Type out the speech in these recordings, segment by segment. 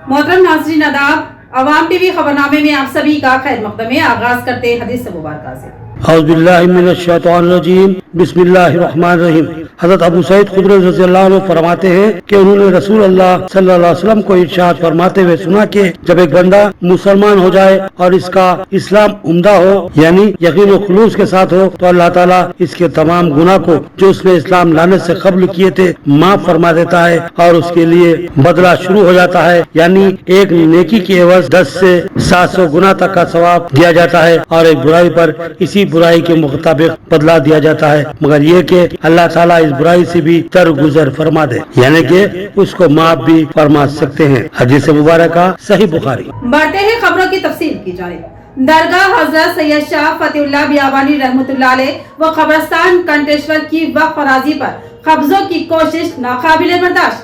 मोहतरम नाज़रीन आदाब, अवाम टीवी खबरनामे में आप सभी का खैर मकदम है। आगाज करते हैं हदीस मुबारक से। औज़ुबिल्लाहि मिनश्शैतानिर्रजीम, बिस्मिल्लाहिर्रहमानिर्रहीम। हज़रत अबू सईद खुदरी रज़ियल्लाहु अन्हु फरमाते हैं कि उन्होंने रसूल अल्लाह सल्लल्लाहु अलैहि वसल्लम को इरशाद फरमाते हुए सुना कि जब एक बंदा मुसलमान हो जाए और इसका इस्लाम उम्दा हो, यानी यकीन और खुलूस के साथ हो, तो अल्लाह ताला इसके तमाम गुनाह को जो उसने इस्लाम लाने से कब्ल किए थे माफ फरमा देता है और उसके लिए बदला शुरू हो जाता है, यानी एक नेकी के एवज 10 से 700 गुना तक का सवाब दिया जाता है और एक बुराई पर इसी बुराई के मुताबिक बदला दिया जाता है, मगर ये कि अल्लाह ताला इस बुराई से भी दरगुजर फरमा दे, यानी कि उसको माफ भी फरमा सकते हैं। हदीस मुबारक सही बुखारी। बढ़ते हैं खबरों की तफसील की जानिब। दरगाह हजरत सैयद शाह फतेहुल्लाह बियाबानी रहमतुल्लाह अलैह व कब्रिस्तान कंटेश्वर की वक्फ अराजी पर कब्जों की कोशिश नाकाबिले बर्दाश्त।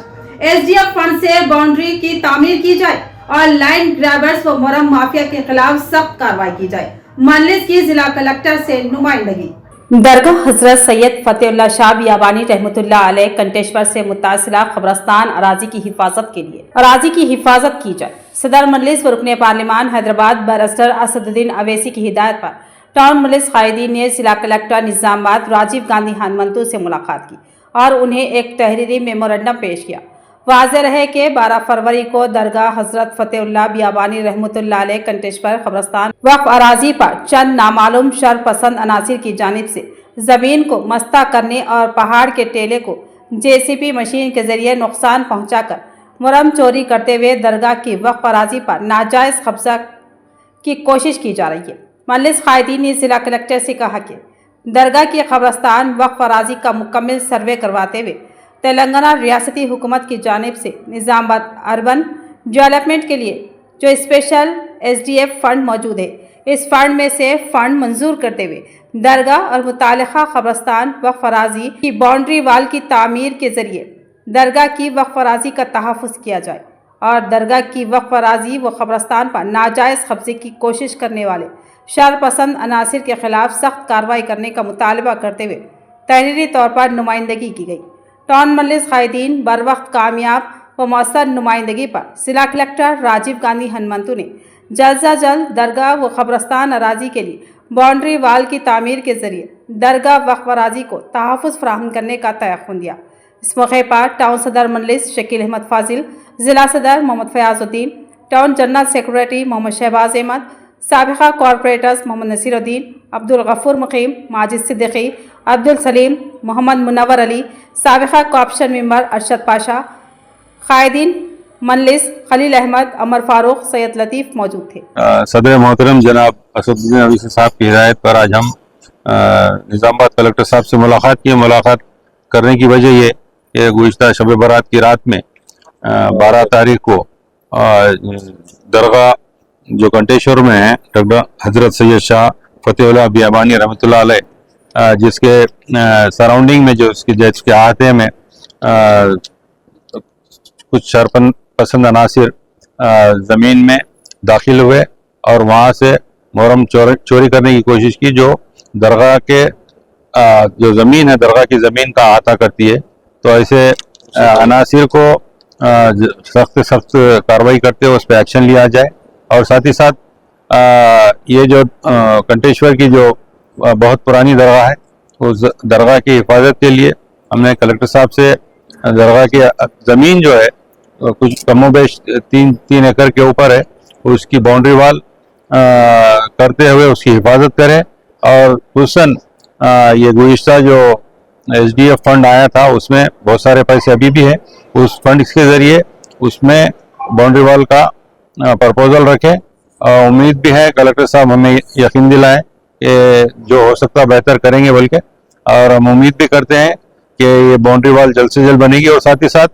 SDF फंड से बाउंड्री की तामीर की जाए और लाइन ग्रैबर्स व मुरम माफिया के खिलाफ सख्त कार्रवाई की जाए। मजलिस की जिला कलेक्टर से नुमाइंदगी। दरगाह हजरत सैयद फतेहुल्लाह शाह बियाबानी रहमतुल्लाह अलैह कंटेश्वर से मुतासिला कब्रिस्तान अराजी की हिफाजत की जाए। सदर मजलिस व रुकने पार्लिमान हैदराबाद बैरिस्टर असदुद्दीन अवैसी की हिदायत पर टाउन मजलिस कायदीन ने जिला कलेक्टर निजामाबाद राजीव गांधी हनुमंतु से मुलाकात की और उन्हें एक तहरीरी मेमोरेंडम पेश किया। वाज़ेह रहे कि 12 फरवरी को दरगाह हजरत फतेहुल्लाह बियाबानी रहमतुल्लाह अलैह कंटेश्वर कब्रिस्तान वक्फ अराजी पर चंद नामालूम शर पसंद अनासिर की जानिब से जमीन को मस्ता करने और पहाड़ के टेले को JCB मशीन के जरिए नुकसान पहुंचाकर मुरम चोरी करते हुए दरगाह की वक्फ अराजी पर नाजायज कब्जा की कोशिश की जा रही है। मजलिस कायदीन ने जिला कलेक्टर से कहा कि दरगाह की कब्रिस्तान वक्फ अराजी का मुकम्मल सर्वे करवाते हुए तेलंगाना रियासती हुकूमत की जानिब से निजामाबाद अर्बन डेवलपमेंट के लिए जो स्पेशल SDF फंड मौजूद है, इस फंड में से फंड मंजूर करते हुए दरगाह और मुतालिका कब्रिस्तान वक्फ अराजी की बाउंड्री वाल की तामीर के जरिए दरगाह की वक्फ अराजी का तहफ़्फ़ुज़ किया जाए और दरगाह की वक्फ अराजी व कब्रिस्तान पर नाजायज़ कब्जे की कोशिश करने वाले शर पसंद अनासिर के खिलाफ सख्त कार्रवाई करने का मुतालबा करते हुए तहरीरी तौर पर नुमाइंदगी की गई। टाउन मजलिस कायदीन बर वक्त कामयाब व मौसर नुमाइंदगी पर जिला कलेक्टर राजीव गांधी हनुमंतु ने जल्द से जल्द दरगाह व कब्रिस्तान अराजी के लिए बाउंड्री वाल की तामीर के जरिए दरगाह वक्फ अराजी को तहफ़्फ़ुज़ फराहम करने का तयक़्क़ुन दिया। इस मौके पर टाउन सदर मजलिस शकील अहमद फाजिल, जिला सदर Mohammad Fayazuddin, town general secretary Mohammad Shahbaz Ahmed, साबिक़ा कॉरपोरेटर्स मोहम्मद नसीरुद्दीन, अब्दुल गफूर मुकीम, माजिद सिद्दीकी, अब्दुल सलीम, मोहम्मद मुनव्वर अली, साबिक़ा कॉर्पोरेशन मेंबर अरशद पाशा, कायदीन मजलिस खलील अहमद, अमर फारूक, सैयद लतीफ़ मौजूद थे। सदर मोहतरम जनाब असदुद्दीन अवैसी साहब की हिदायत पर आज हम निजामाबाद कलेक्टर साहब से मुलाकात की। मुलाकात करने की वजह ये कि गुज़िश्ता शब बारात की रात में 12 तारीख को दरगाह जो कंटेश्वर में है डॉक्टर हजरत सैयद शाह फतेहुल्लाह बियाबानी रहमतुल्लाह अलैह, जिसके सराउंडिंग में जो जिसके अहाते में कुछ शर पसंद अनासिर ज़मीन में दाखिल हुए और वहाँ से मुहर्रम चोरी करने की कोशिश की, जो दरगाह के जो ज़मीन है दरगाह की ज़मीन का अहाता करती है। तो ऐसे अनासिर को सख्त कार्रवाई करते हुए उस पर एक्शन लिया जाए और साथ ही साथ ये जो कंटेश्वर की जो बहुत पुरानी दरगाह है, उस दरगाह की हिफाजत के लिए हमने कलेक्टर साहब से दरगाह की ज़मीन जो है कुछ कमोबेश 3 एकड़ के ऊपर है, उसकी बाउंड्री वाल करते हुए उसकी हिफाजत करें और खुसूसन ये गुज़िश्ता जो SDF फंड आया था उसमें बहुत सारे पैसे अभी भी हैं, उस फंड के ज़रिए उसमें बाउंड्री वाल का प्रपोजल रखें। उम्मीद भी है कलेक्टर साहब हमें यकीन दिलाएं कि जो हो सकता बेहतर करेंगे बल्कि, और हम उम्मीद भी करते हैं कि ये बाउंड्री वाल जल्द से जल्द बनेगी। और साथ ही साथ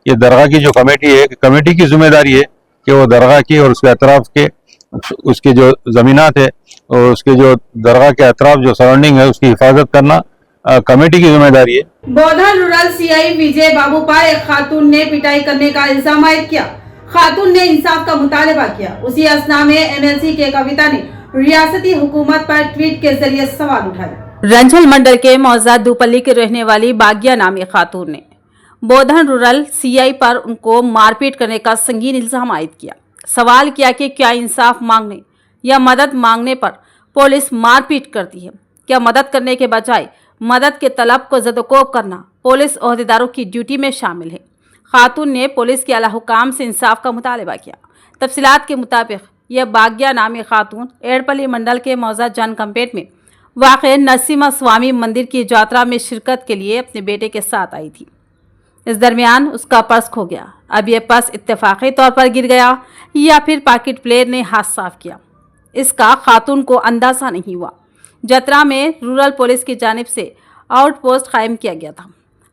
ये दरगाह की जो कमेटी है, कमेटी की जिम्मेदारी है कि वो दरगाह की और उसके अतराफ के उसके जो ज़मीनात है और उसके जो दरगाह के अतराफ जो सराउंडिंग है उसकी हिफाजत करना कमेटी की जिम्मेदारी है। बोधा रूरल CI विजय बाबू पर एक खातून ने पिटाई करने का इल्जाम आयद किया। खातून ने इंसाफ का मुतालबा किया। उसी असना में MLC के कविता ने रियासती हुकूमत पर ट्वीट के जरिए सवाल उठाया। रंजल मंडल के मौजा दुपल्ली के रहने वाली बागिया नामी खातून ने बोधन रूरल सीआई पर उनको मारपीट करने का संगीन इल्जाम आयद किया। सवाल किया कि क्या इंसाफ मांगने या मदद मांगने पर पुलिस मारपीट करती है? क्या मदद करने के बजाय मदद के तलब को ज़दकोब करना पुलिस ओहदेदारों की ड्यूटी में शामिल है? खातून ने पुलिस के आला हुकाम से इंसाफ का मुतालबा किया। तफसीलात के मुताबिक यह बाग्या नामी खातून एड़पल्ली मंडल के मौजा जन कंपेट में वाक़ नरसिम्हा स्वामी मंदिर की यात्रा में शिरकत के लिए अपने बेटे के साथ आई थी। इस दरमियान उसका पर्स खो गया। अब यह पर्स इत्तेफाकी तौर पर गिर गया या फिर पॉकेट प्लेयर ने हाथ साफ किया, इसका खातून को अंदाज़ा नहीं हुआ। जतरा में रूरल पुलिस की जानिब से आउटपोस्ट कायम किया गया था।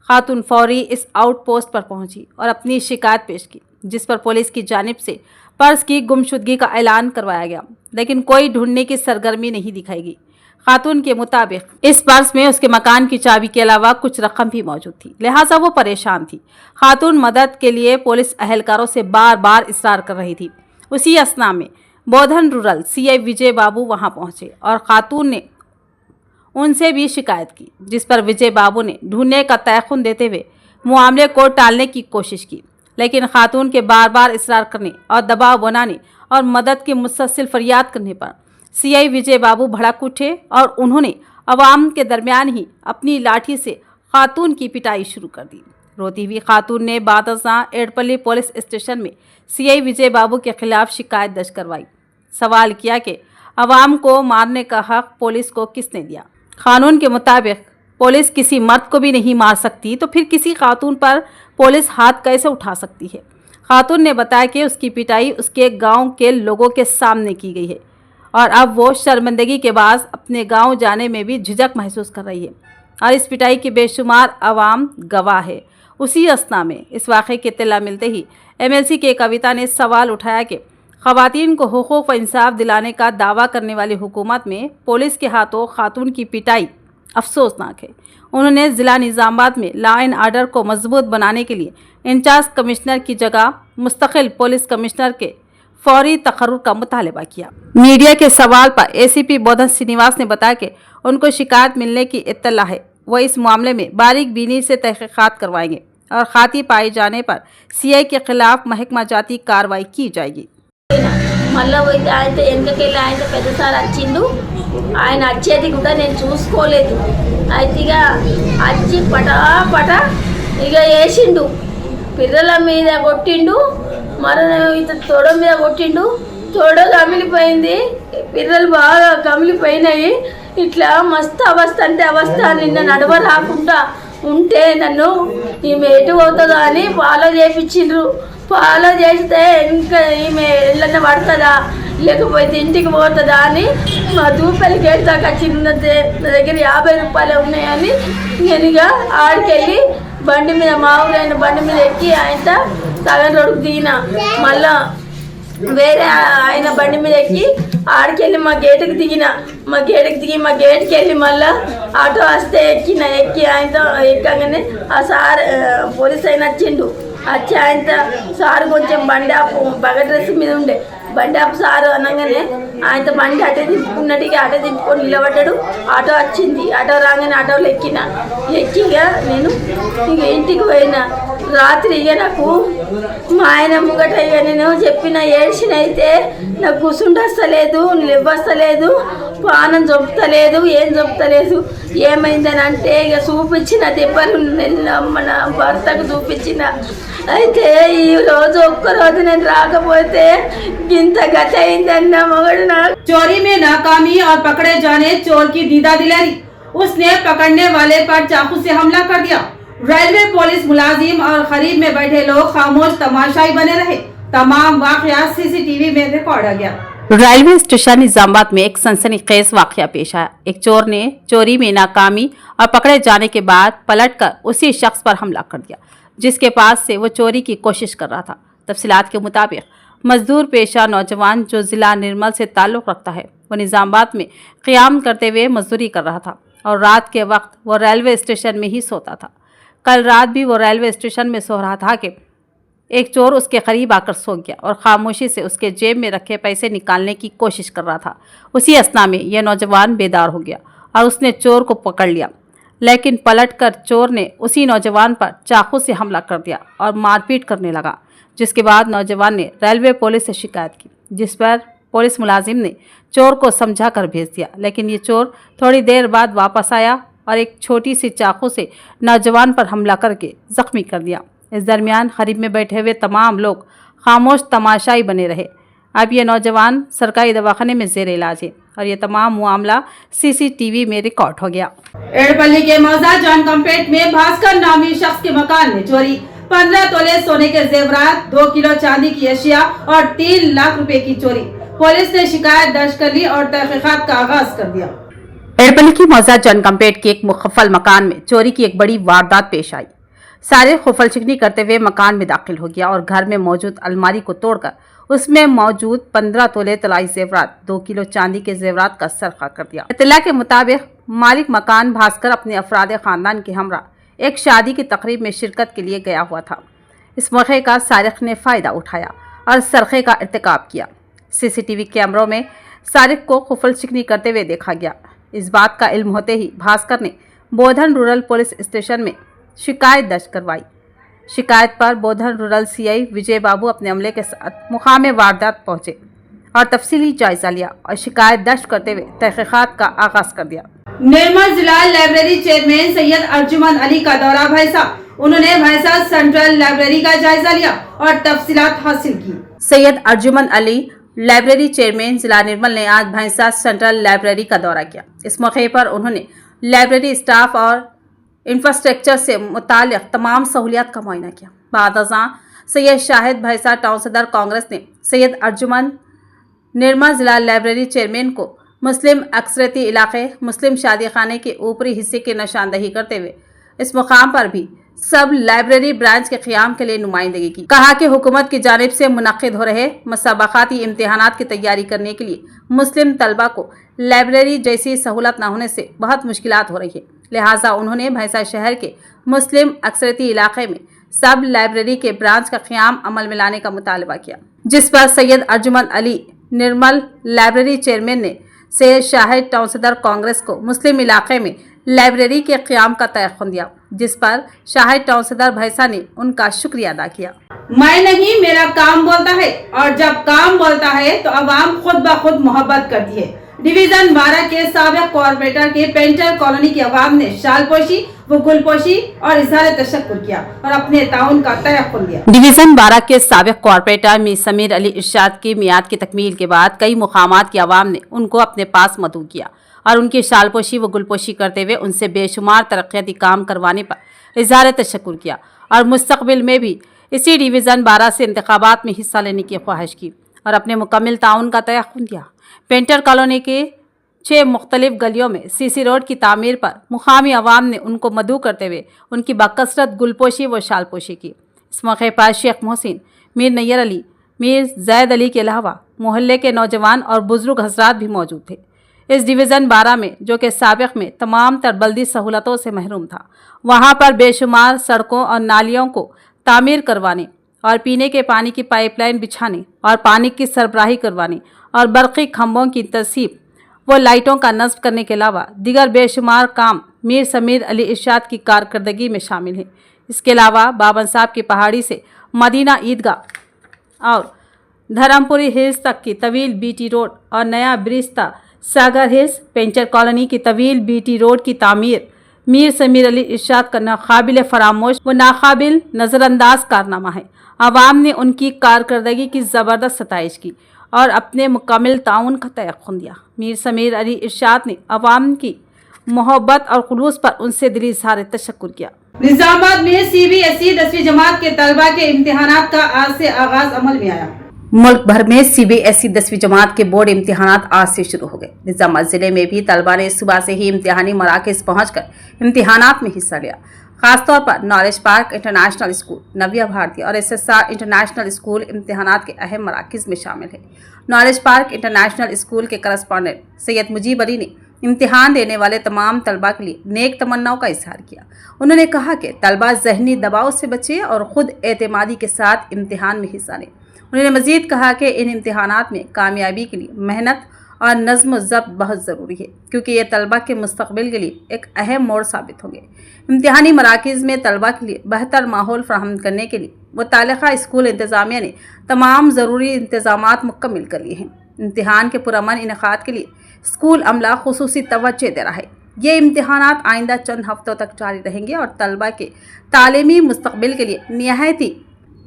खातून फौरी इस आउटपोस्ट पर पहुंची और अपनी शिकायत पेश की, जिस पर पुलिस की जानिब से पर्स की गुमशुदगी का ऐलान करवाया गया, लेकिन कोई ढूंढने की सरगर्मी नहीं दिखाई गई। खातून के मुताबिक इस पर्स में उसके मकान की चाबी के अलावा कुछ रकम भी मौजूद थी, लिहाजा वो परेशान थी। खातून मदद के लिए पुलिस अहलकारों से बार बार इसरार कर रही थी। उसी असना में बोधन रूरल सीआई विजय बाबू वहां पहुंचे और खातून ने उनसे भी शिकायत की, जिस पर विजय बाबू ने ढूंढने का तयखुन देते हुए मामले को टालने की कोशिश की, लेकिन खातून के बार बार इसरार करने और दबाव बनाने और मदद की मुस्तसिल फरियाद करने पर सीआई विजय बाबू भड़क उठे और उन्होंने अवाम के दरमियान ही अपनी लाठी से खातून की पिटाई शुरू कर दी। रोती हुई खातून ने बादशाह एड़पल्ली पुलिस स्टेशन में सीआई विजय बाबू के खिलाफ शिकायत दर्ज करवाई। सवाल किया कि अवाम को मारने का हक पुलिस को किसने दिया? कानून के मुताबिक पुलिस किसी मर्द को भी नहीं मार सकती, तो फिर किसी खातून पर पुलिस हाथ कैसे उठा सकती है? खातून ने बताया कि उसकी पिटाई उसके गांव के लोगों के सामने की गई है और अब वो शर्मिंदगी के बाद अपने गांव जाने में भी झिझक महसूस कर रही है और इस पिटाई की बेशुमार अवाम गवाह है। उसी असना में इस वाक़े की इत्तला मिलते ही एमएलसी के कविता ने सवाल उठाया कि ख़वातीन को हुकूक़ व इंसाफ दिलाने का दावा करने वाली हुकूमत में पुलिस के हाथों खातून की पिटाई अफसोसनाक है। उन्होंने ज़िला निज़ामाबाद में लॉ एंड आर्डर को मजबूत बनाने के लिए इंचार्ज कमिश्नर की जगह मुस्तकिल पुलिस कमिश्नर के फौरी तकर्रुर का मुतालबा किया। मीडिया के सवाल पर एसीपी बोधन श्रीनिवास ने बताया कि उनको शिकायत मिलने की इत्तला है, वो इस मामले में बारीक बीनी से तहकीकात करवाएंगे और खाती पाए जाने पर सीआई के खिलाफ महकमा जाती कार्रवाई की जाएगी। మళ్ళీ పోయితే ఆయన వెనకకెళ్ళి ఆయన పెద్దసారి వచ్చిండు. ఆయన వచ్చేది కూడా నేను చూసుకోలేదు. అయితే ఇక వచ్చి పటా ఇక వేసిండు, పిర్రల మీద కొట్టిండు, ఇతను తొడ మీద కొట్టిండు. తొడ కమిలిపోయింది, పిర్రలు బాగా కమిలిపోయినాయి. ఇట్లా మస్తు అవస్థ అంటే అవస్థ. నిన్న నడవ రాకుండా ఉంటే నన్ను ఈమె ఎటు పోతుందో అని ఫాలో చేయించిండ్రు. ఫాలో చేస్తే ఇంకా ఈమె ఇళ్ళన్న పడుతుందా లేకపోతే ఇంటికి పోతుందా అని మా దూపల్లి గేట్ దాకా వచ్చిందంటే నా దగ్గర 50 రూపాయలు ఉన్నాయని నేను ఇక ఆడికెళ్ళి బండి మీద మా ఊరైన బండి మీద ఎక్కి ఆయన సగం రోడ్డుకు దిగిన. మళ్ళా వేరే ఆయన బండి మీద ఎక్కి ఆడికెళ్ళి మా గేటుకి దిగిన. మా గేటుకి వెళ్ళి మళ్ళీ ఆటో వస్తే ఎక్కి ఆయనతో ఎక్కగానే ఆ సార్ పోలీస్ అయిన వచ్చిండు. వచ్చి ఆయనతో సార్ కొంచెం బండి ఆపు, బగ డ్రెస్ మీద ఉండే బండి ఆపు సారు అనగానే ఆయనతో బండి అటే దింపుకున్నట్టుగా అటే దింపుకొని నిలబడ్డాడు. ఆటో వచ్చింది, ఆటో రాగానే ఆటోలో ఎక్కిగా నేను ఇక ఇంటికి పోయినా. రాత్రి ఇక నాకు మా ఆయన ముంగట ఇక నేను చెప్పిన ఏడ్చిన అయితే నాకు కూసుండొస్తలేదు, నిలవస్తలేదు, పానం చొప్పుతలేదు, ఏం చొప్పుతలేదు. ఏమైందని అంటే ఇక చూపించిన దెబ్బలు మన భర్తకు చూపించిన. అయితే ఈ రోజు ఒక్కరోజు నేను రాకపోతే ఇంత గత అయిందన్న మగడు నాకు. चोरी में नाकामी और पकड़े जाने चोर की दीदा दिलारी, उसने पकड़ने वाले पर चाकू से हमला कर दिया। रेलवे पुलिस मुलाजिम और खरीद में बैठे लोग खामोश तमाशाई बने रहे। तमाम वाकयात सीसीटीवी में रिकॉर्ड आ गया। रेलवे स्टेशन निजामाबाद में एक सनसनीखेज वाकया पेश आया। एक चोर ने चोरी में नाकामी और पकड़े जाने के बाद पलटकर उसी शख्स पर हमला कर दिया जिसके पास से वो चोरी की कोशिश कर रहा था। तफसीलात के मुताबिक मजदूर पेशा नौजवान जो ज़िला निर्मल से ताल्लुक़ रखता है, वो निज़ामाबाद में क़याम करते हुए मजदूरी कर रहा था और रात के वक्त वो रेलवे स्टेशन में ही सोता था। कल रात भी वो रेलवे स्टेशन में सो रहा था कि एक चोर उसके करीब आकर सो गया और खामोशी से उसके जेब में रखे पैसे निकालने की कोशिश कर रहा था। उसी असना में यह नौजवान बेदार हो गया और उसने चोर को पकड़ लिया। लेकिन पलटकर चोर ने उसी नौजवान पर चाकू से हमला कर दिया और मारपीट करने लगा, जिसके बाद नौजवान ने रेलवे पुलिस से शिकायत की, जिस पर पुलिस मुलाजिम ने चोर को समझा कर भेज दिया। लेकिन ये चोर थोड़ी देर बाद वापस आया और एक छोटी सी चाकू से नौजवान पर हमला करके जख्मी कर दिया। इस दरमियान करीब में बैठे हुए तमाम लोग खामोश तमाशाई बने रहे। अब ये नौजवान सरकारी दवाखाने में जेर इलाज है और ये तमाम मामला CCTV में रिकॉर्ड हो गया। एड़पल्ली के मौजा जॉन कंपेट में भास्कर नामी शख्स के मकान में चोरी, 15 तोले सोने के जेवरात, 2 किलो चांदी की अशिया और 3 लाख रुपए की चोरी। पुलिस ने शिकायत दर्ज कर ली और तहकीकात का आगाज कर दिया। एड़पल्ली की मौजा जॉन कंपेट के एक मुखफल मकान में चोरी की एक बड़ी वारदात पेश आई। सारे खुफल चिकनी करते हुए मकान में दाखिल हो गया और घर में मौजूद अलमारी को तोड़कर उसमें मौजूद 15 तोले तलाई जेवरात, 2 किलो चांदी के जेवरात का सरखा कर दिया। इत्तला के मुताबिक मालिक मकान भास्कर अपने अफराद खानदान के हमरा एक शादी की तकरीब में शिरकत के लिए गया हुआ था। इस मौके का सारिक ने फायदा उठाया और सरखे का इर्तिकाब किया। CCTV कैमरों में सारिक को खुफल चिकनी करते हुए देखा गया। इस बात का इल्म होते ही भास्कर ने बोधन रूरल पुलिस स्टेशन में शिकायत दर्ज करवाई। शिकायत पर बोधन रूरल CI विजय बाबू अपने अमले के साथ मुकाम वारदात पहुंचे और तफसीली जायजा लिया और शिकायत दर्ज करते हुए तहकीकात का आगाज कर दिया। निर्मल जिला लाइब्रेरी चेयरमैन सैयद अर्जुमन अली का दौरा भैंसा, उन्होंने भैंसा सेंट्रल लाइब्रेरी का जायजा लिया और तफसीलात हासिल की। सैयद अर्जुमन अली लाइब्रेरी चेयरमैन जिला निर्मल ने आज भैंसा सेंट्रल लाइब्रेरी का दौरा किया। इस मौके पर उन्होंने लाइब्रेरी स्टाफ और इंफ्रास्ट्रक्चर से मुताल्लिक़ तमाम सहूलियात का मुआयना किया। बाद अज़ां सैयद शाहिद भैंसा टाउन सदर कांग्रेस ने सैयद अर्जुमन निर्मल जिला लाइब्रेरी चेयरमैन को मुस्लिम अक्सरती इलाके मुस्लिम शादी खाने के ऊपरी हिस्से की निशानदही करते हुए इस मुकाम पर भी सब लाइब्रेरी ब्रांच के क़याम के लिए नुमाइंदगी की। कहा कि हुकूमत की जानिब से मुनक्किद हो रहे मुसाबकाती इम्तिहानात की तैयारी करने के लिए मुस्लिम तलबा को लाइब्रेरी जैसी सहूलत न होने से बहुत मुश्किलात हो रही है। लिहाजा उन्होंने भैंसा शहर के मुस्लिम अक्सरती इलाके में सब लाइब्रेरी के ब्रांच का क़याम अमल में लाने का मुतालबा किया, जिस पर सैयद अर्जुमन अली निर्मल लाइब्रेरी चेयरमैन ने सैयद शाहिद टाउन सदर कांग्रेस को मुस्लिम इलाके में लाइब्रेरी के क़याम का तयक़ुन दिया, जिस पर शाहिद टाउन सदर भैंसा ने उनका शुक्रिया अदा किया। मैं नहीं, मेरा काम बोलता है और जब काम बोलता है तो अवाम खुद ब खुद मोहब्बत करती है। डिवीजन 12 के साबिक़ कॉर्पोरेटर के पेंटर कॉलोनी की अवाम ने शालपोशी व गुलपोशी और इजहार तशक्कुर किया और अपने ताउन का तयक़ुन दिया। डिवीजन 12 के साबिक़ कॉर्पोरेटर मीर समीर अली इरशाद की मियाद की तकमील के बाद कई मुकामात की अवाम ने उनको अपने पास मदऊ किया और उनकी शालपोशी व गुलपोशी करते हुए उनसे बेशुमार तरक्याती काम करवाने पर इजहार तशक्कुर किया और मुस्तक़बिल में भी इसी डिवीज़न 12 से इंतखाबात में हिस्सा लेने की ख्वाहिश की और अपने मुकम्मल ताउन का तयक़ुन दिया। पेंटर कॉलोनी के 6 मुख्तलिफ गलियों में CC रोड की तामीर पर मुकामी अवाम ने उनको मदऊ करते हुए उनकी बाकसरत गुलपोशी व शालपोशी की। इस मौके पर शेख मोहसिन, मीर नैयर अली, मीर जैद अली के अलावा मोहल्ले के नौजवान और बुजुर्ग हजरात भी मौजूद थे। इस डिवीज़न 12 में जो कि साबिक़ में तमाम तरबल्दी सहूलतों से महरूम था, वहाँ पर बेशुमार सड़कों और नालियों को तामीर करवाने और पीने के पानी की पाइपलाइन बिछाने और पानी की सरबराही करवाने और बरक़ी खंभों की तनसीब व लाइटों का नस्ब करने के अलावा दीगर बेशुमार काम मीर समीर अली इरशाद की कारकर्दगी में शामिल हैं। इसके अलावा बाबन साहब की पहाड़ी से मदीना ईदगाह और धर्मपुरी हिल्स तक की तवील BT रोड और नया ब्रिस्ता सागर हिल्स पेंटर कॉलोनी की तवील BT रोड की तामीर मीर समीर अली इरशाद का नाकाबिल फरामोश व नाकाबिल नज़रअंदाज कारनामा है। आवाम ने उनकी कारकर्दगी की ज़बरदस्त सताइश की और अपने मुकम्मल ताउन का तयक़ुन दिया। मीर समीर अली इरशाद ने आवाम की मोहब्बत और खुलूस पर उनसे दिली इज़हार तशक्कुर किया। निजामाबाद में CBSE 10वीं जमात के तलबा के इम्तिहानात का आज से आगाज अमल में आया। मुल्क भर में CBSE 10वीं जमात के बोर्ड इम्तिहानात आज से शुरू हो गए। निजामाबाद जिले में भी तलबा ने सुबह से ही इम्तिहानी मराकज़ पहुंचकर इम्तिहानात में हिस्सा लिया। खासतौर पर नॉलेज पार्क इंटरनेशनल स्कूल, नव्या भारती और SSR इंटरनेशनल स्कूल इम्तिहानात के अहम मराकज़ में शामिल है। नॉलेज पार्क इंटरनेशनल स्कूल के करस्पॉन्डेंट सैयद मुजीब अली ने इम्तिहान देने वाले तमाम तलबा के लिए नेक तमन्नाओं का इजहार किया। उन्होंने कहा कि तलबा ज़हनी दबाव से बचे और ख़ुद एतमादी के साथ इम्तिहान में हिस्सा लें। उन्होंने मज़ीद कहा कि इन इम्तिहानात में कामयाबी के लिए मेहनत और नज़्म व ज़ब्त बहुत ज़रूरी है, क्योंकि ये तलबा के मुस्तक़बिल के लिए एक अहम मोड़ साबित होंगे। इम्तिहानी मराकिज़ में तलबा के लिए बेहतर माहौल फराहम करने के लिए मुतालिका स्कूल इंतज़ामिया ने तमाम ज़रूरी इंतज़ामात मुकम्मल कर लिए हैं। इम्तिहान के पुरअमन इनेकाद के लिए स्कूल अमला खुसूसी तवज्जो दे रहा है। ये इम्तिहानात आइंदा चंद हफ्तों तक जारी रहेंगे और तलबा के तालीमी मुस्तक़बिल के लिए निहायत ही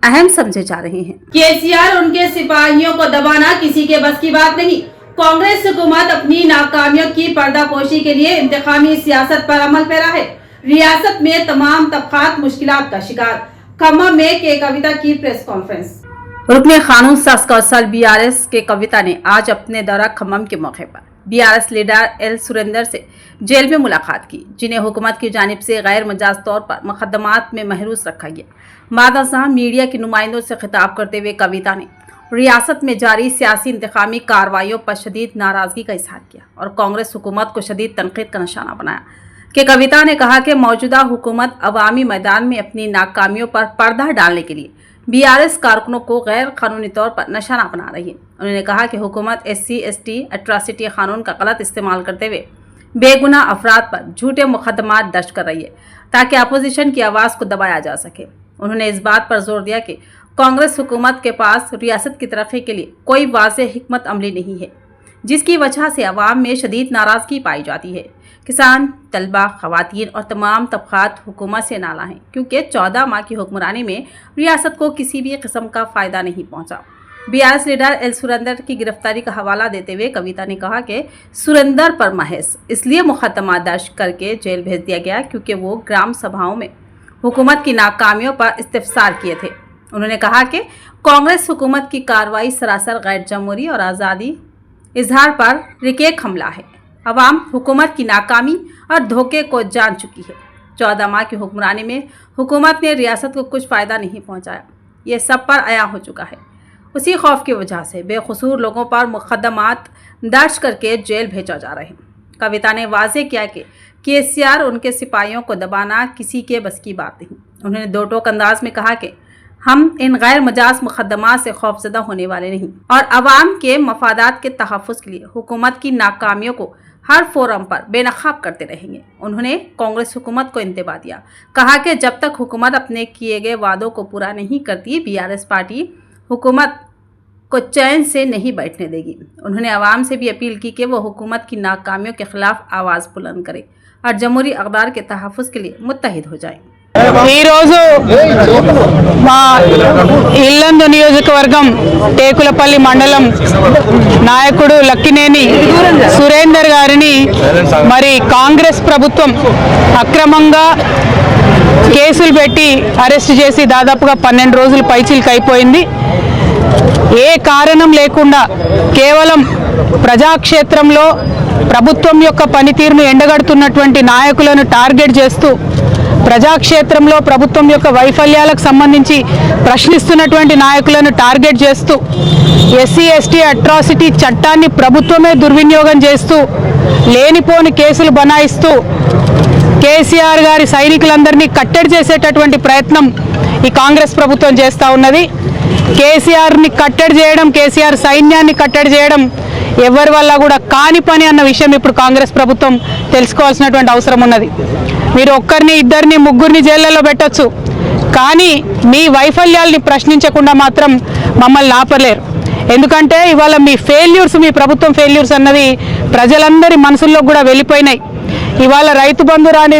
अहम समझे जा रहे हैं। केसीआर उनके सिपाहियों को दबाना किसी के बस की बात नहीं। कांग्रेस हुकूमत अपनी नाकामियों की पर्दापोशी के लिए इंतखामी सियासत पर अमल पैरा है। रियासत में तमाम तबकात मुश्किलात का शिकार। खम्मा में के कविता की प्रेस कॉन्फ्रेंस। रुकने कानून साज कौंसल BRS के कविता ने आज अपने दौरा खम्मम के मौके पर BRS लीडर एल सुरेंदर से जेल में मुलाकात की, जिन्हें हुकूमत की जानिब से गैर मजाज तौर पर मुकदमात में महरूस रखा गया। मादा मीडिया के नुमाइंदों से खिताब करते हुए कविता ने रियासत में जारी सियासी इंतकामी कार्रवाइयों पर शदीद नाराजगी का इजहार किया और कांग्रेस हुकूमत को शदीद तनकीद का निशाना बनाया। कि कविता ने कहा कि मौजूदा हुकूमत अवामी मैदान में अपनी नाकामियों पर पर्दा डालने के लिए BRS कारकुनों को गैर कानूनी तौर पर निशाना बना रही है। उन्होंने कहा कि हुकूमत SC/ST एट्रॉसिटी कानून का गलत इस्तेमाल करते हुए बेगुनाह अफराद पर झूठे मुकदमात दर्ज कर रही है ताकि अपोजिशन की आवाज़ को दबाया जा सके। उन्होंने इस बात पर जोर दिया कि कांग्रेस हुकूमत के पास रियासत की तरक्की के लिए कोई वाज़ेह हिकमत अमली नहीं है, जिसकी वजह से अवाम में शदीद नाराज़गी पाई जाती है। किसान, तलबा, ख़वातीन और तमाम तबक़ात हुकूमत से नाला हैं, क्योंकि 14 माह की हुक्मरानी में रियासत को किसी भी किस्म का फ़ायदा नहीं पहुंचा। BRS लीडर एल सुरेंदर की गिरफ्तारी का हवाला देते हुए कविता ने कहा कि सुरेंदर पर महज इसलिए मुकदमा दर्ज करके जेल भेज दिया गया क्योंकि वो ग्राम सभाओं में हुकूमत की नाकामियों पर इस्तिफसार किए थे। उन्होंने कहा कि कांग्रेस हुकूमत की कार्रवाई सरासर गैर जमहूरी और आज़ादी इजहार पर रिकेक हमला है। अवाम हुकूमत की नाकामी और धोखे को जान चुकी है। 14 माह की हुक्मरानी में हुकूमत ने रियासत को कुछ फ़ायदा नहीं पहुंचाया, ये सब पर आया हो चुका है। उसी खौफ की वजह से बेकसूर लोगों पर मुकदमात दर्ज करके जेल भेजा जा रहे हैं। कविता ने वाज़े किया कि केसीआर उनके सिपाहियों को दबाना किसी के बस की बात नहीं। उन्होंने दो टोक अंदाज में कहा कि हम इन गैर मजाज मुकदमात से खौफजदा होने वाले नहीं और अवाम के मफादात के तहफ़्फ़ुज़ के लिए हुकूमत की नाकामियों को हर फोरम पर बेनकाब करते रहेंगे। उन्होंने कांग्रेस हुकूमत को इंतबा दिया, कहा कि जब तक हुकूमत अपने किए गए वादों को पूरा नहीं करती BRS पार्टी हुकूमत को चैन से नहीं बैठने देगी। उन्होंने अवाम से भी अपील की कि वो हुकूमत की नाकामियों के खिलाफ आवाज़ बुलंद करें और जमहूरी अक़दार के तहफ़्फ़ुज़ के लिए मुत्तहिद हो जाएं। ఈరోజు మా ఇల్లందు నియోజకవర్గం టేకులపల్లి మండలం నాయకుడు లక్కినేని సురేందర్ గారిని మరి కాంగ్రెస్ ప్రభుత్వం అక్రమంగా కేసులు పెట్టి అరెస్ట్ చేసి దాదాపుగా 12 రోజులు పైచిలకు అయిపోయింది. ఏ కారణం లేకుండా కేవలం ప్రజాక్షేత్రంలో ప్రభుత్వం యొక్క పనితీరును ఎండగడుతున్నటువంటి నాయకులను టార్గెట్ చేస్తూ ప్రజాక్షేత్రంలో ప్రభుత్వం యొక్క వైఫల్యాలకు సంబంధించి ప్రశ్నిస్తున్నటువంటి నాయకులను టార్గెట్ చేస్తూ SC/ST అట్రాసిటీ చట్టాన్ని ప్రభుత్వమే దుర్వినియోగం చేస్తూ లేనిపోని కేసులు బనాయిస్తూ కేసీఆర్ గారి సైనికులందరినీ కట్టడి చేసేటటువంటి ప్రయత్నం ఈ కాంగ్రెస్ ప్రభుత్వం చేస్తూ ఉన్నది. కేసీఆర్ని కట్టడి చేయడం, కేసీఆర్ సైన్యాన్ని కట్టడి చేయడం ఎవరి వల్ల కూడా కాని పని అన్న విషయం ఇప్పుడు కాంగ్రెస్ ప్రభుత్వం తెలుసుకోవాల్సినటువంటి అవసరం ఉన్నది. మీరు ఒక్కరిని, ఇద్దరిని, ముగ్గురిని జైళ్ళలో పెట్టొచ్చు, కానీ మీ వైఫల్యాల్ని ప్రశ్నించకుండా మాత్రం మమ్మల్ని ఆపలేరు. ఎందుకంటే ఇవాళ మీ ఫెయిల్యూర్స్, మీ ప్రభుత్వం ఫెయిల్యూర్స్ అన్నది ప్రజలందరి మనసుల్లో కూడా వెళ్ళిపోయినాయి. ఇవాళ రైతు బంధు రాని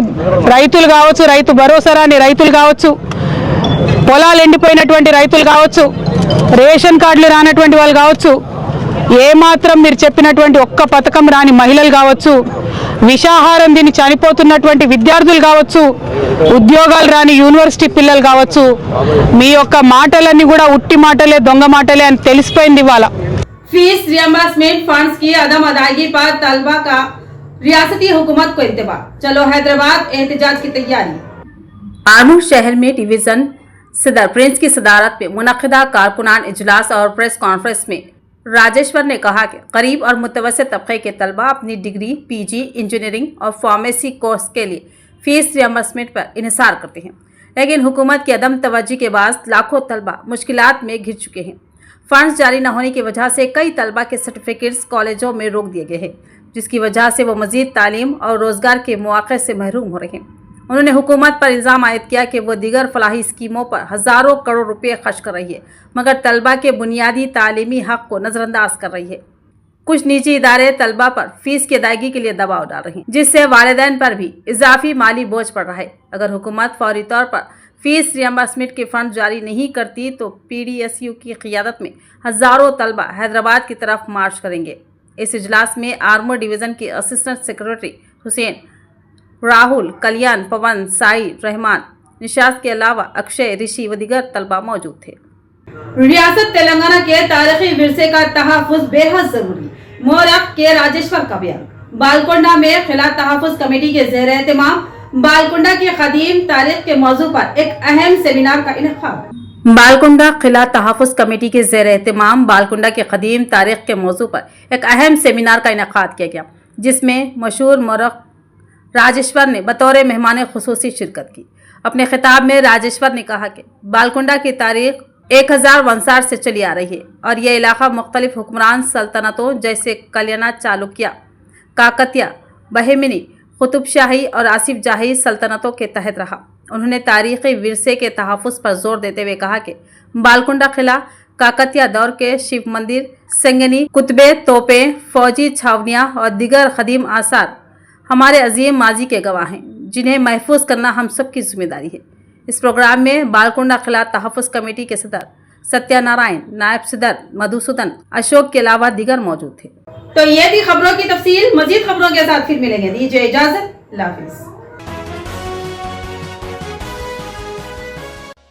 రైతులు కావచ్చు, రైతు భరోసా రాని రైతులు కావచ్చు, పొలాలు ఎండిపోయినటువంటి రైతులు కావచ్చు, రేషన్ కార్డులు రానటువంటి వాళ్ళు కావచ్చు, ఏమాత్రం మీరు చెప్పినటువంటి ఒక్క పథకం రాని మహిళలు కావచ్చు, విషాహారం తిని చనిపోతున్నటువంటి విద్యార్థులు కావచ్చు, ఉద్యోగాలు రాని యూనివర్సిటీ పిల్లలు కావచ్చు, మీ యొక్క మాటలన్నీ కూడా ఉట్టి మాటలే, దొంగ మాటలే అని తెలిసిపోయింది ఇవాళ. फीस रियम्बर्समेंट फंड्स की अदम अदायगी पर तलबा का रियासती हुकूमत को इंतबाह। चलो हैदराबाद एहतजाज की तैयारी। आर्मूर शहर में डिवीजन सदर प्रिंस की सदारत में मुनक़िदा कारकुनान इजलास और प्रेस कॉन्फ्रेंस में राजेश्वर ने कहा कि गरीब और मुतवस्सित तबके के तलबा अपनी डिग्री, PG, इंजीनियरिंग और फार्मेसी कोर्स के लिए फीस रियम्बर्समेंट पर इन्हिसार करते हैं, लेकिन हुकूमत की अदम तवज्जो के बाद लाखों तलबा मुश्किलात में घिर चुके हैं। फंड्स जारी न होने की वजह से कई तलबा के सर्टिफिकेट्स कॉलेजों में रोक दिए गए हैं, जिसकी वजह से वो मजीद तालीम और रोजगार के मौके से महरूम हो रहे हैं। उन्होंने हुकूमत पर इल्ज़ाम आयद किया कि वो दीगर फलाही स्कीमों पर हज़ारों करोड़ रुपए खर्च कर रही है, मगर तलबा के बुनियादी तालीमी हक़ को नज़रअंदाज कर रही है। कुछ निजी इदारे तलबा पर फीस की अदायगी के लिए दबाव डाल रहे हैं, जिससे वालिदैन पर भी इजाफी माली बोझ पड़ रहा है। अगर हुकूमत फौरी तौर पर फीस रियम्बर्समेंट के फंड जारी नहीं करती तो PDSU की क़ियादत में हज़ारों तलबा हैदराबाद की तरफ मार्च करेंगे। इस इजलास में आर्मर डिवीज़न के असिस्टेंट सेक्रेटरी हुसैन, राहुल, कल्याण, पवन, साई, रहमान, निशात के अलावा अक्षय, ऋषि व दीगर तलबा मौजूद थे। रियासत तेलंगाना के तारीखी विरसे का तहफ़्फ़ुज़ बेहद ज़रूरी, मोरख के राजेश्वर का बयान। बालकोंडा में खिला तहफ़्फ़ुज़ कमेटी के ज़ेर एहतमाम बालकुंडा की कदीम तारीख के मौजू पर एक अहम सेमिनार का इनेकाद। बालकुंडा खिला तहफ़्फ़ुज़ कमेटी के ज़ेर एहतमाम बालकुंडा के कदीम तारीख के मौजू पर एक अहम सेमिनार का इनेकाद किया गया, जिसमें मशहूर मोरख राजेश्वर ने बतौर मेहमान खुसूसी शिरकत की। अपने खिताब में राजेश्वर ने कहा कि बालकुंडा की तारीख 1000 वंसार से चली आ रही है और यह इलाका मुख्तलिफ हुक्मरान सल्तनतों जैसे कल्याणा, चालुक्या, काकतिया, बहेमिनी, कुतुब शाही और आसिफ जाही सल्तनतों के तहत रहा। उन्होंने तारीख़ी विरसे के तहफ़्फ़ुज़ पर जोर देते हुए कहा कि बालकुंडा किला काकतिया दौर के शिव मंदिर, सेंगनी, कुतबे, तोपें, फौजी छावनियाँ और दीगर कदीम आसार हमारे अजीम माजी के गवाह हैं, जिन्हें महफूज करना हम सब की जिम्मेदारी है। इस प्रोग्राम में बालकुंडा किला तहफ़्फ़ुज़ कमेटी के सदर सत्यानारायण, नायब सदर मधुसूदन, अशोक के अलावा दीगर मौजूद थे। तो ये थी खबरों की तफसील। मजीद खबरों के साथ फिर मिलेंगे। दीजिए इजाजत, अल्लाह हाफिज़।